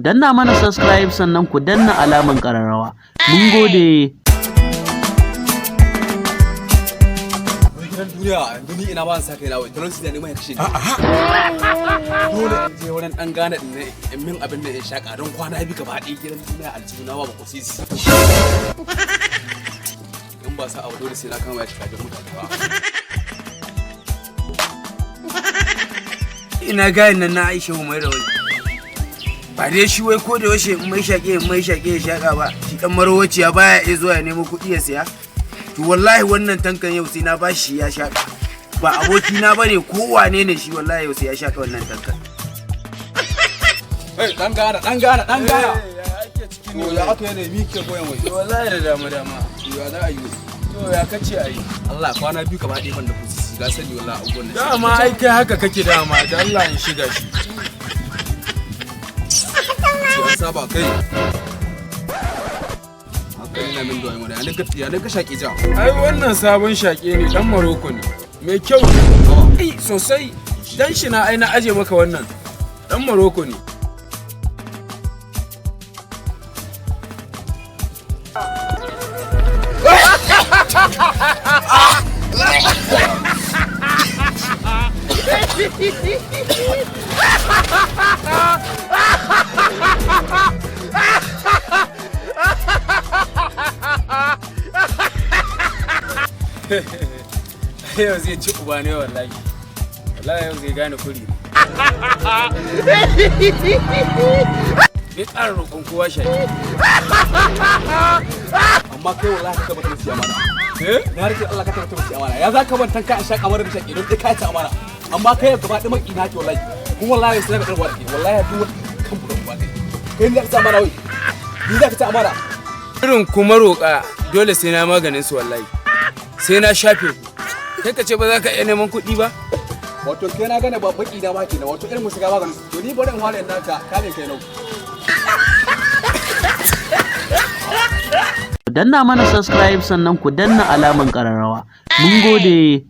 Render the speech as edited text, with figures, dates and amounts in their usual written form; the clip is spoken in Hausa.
danna mana subscribe sannan ku danna alaman ƙararrawa. Mun gode. Duniya yanzu ni ina ba sa kai na wai talauci da ni mai kashe ni. Dole in je wurin dan gane din ne in min abin da ya shaka don kwana bi gaba ɗaya gidan duniya aljuna ba ko sisi. In ba sa abu dole sai na kama ya cika da mutane ba. Ina gayin nan na Aisha Umaira wai. Ba dai shi wai ko da yaushe mai shaƙe ya shaƙa ba. Shi dan marwaciya baya iya zuwa ya nemo kuɗi ya siya. To wallahi wannan tankan yau sai na bashi ya shaka. Ba aboki na bane ko wane ne shi wallahi yau sai ya shaka wannan tankan. Eh dan gara. Ya ake cikin To ya aka yana mike goyen wai. wallahi da dama. Ya za a yi. To ya kace ayi. Allah kwana biyu gaba ɗaya ban da kusi ga sani wallahi abubuwan nan. Dama ai kai haka kake dama da Allah in shiga shi. Sai saba kai. Ina min doyi mana ya ne ka shaƙi ja. Ai wannan sabon shaƙe ne dan Maroko ne. Mai kyau. Ai sosai. Dan shi na ai na aje maka wannan. Dan Maroko ne. Yau zai ci uba ne wallahi. Wallahi yau zai gane kuri. Bai ƙara roƙon kowa shayi. Amma kai wallahi ka tabbata siya mana. Na rike Allah ka tabbata siya mana. Ya za ka ban tanka a shaka mara da shaki don dai ka ci amana. Amma kai gaba ɗaya maki na ke wallahi. Kun wallahi sai ka ɗarwa ke. Wallahi duk kan buɗe ba kai. Kai ne ka ci amana wai. Ni za ka ci amana. Irin kuma roƙa dole sai na maganin su wallahi. Sai na shafe ku. Kai ka ce ba za ka iya neman kuɗi ba? Wato kai na gane ba baki na ma kenan. Wato irin mu shiga maganin su. To ni bari in fara yin naka kame kai nau. Ku danna mana subscribe sannan ku danna alaman ƙararrawa. Mun gode.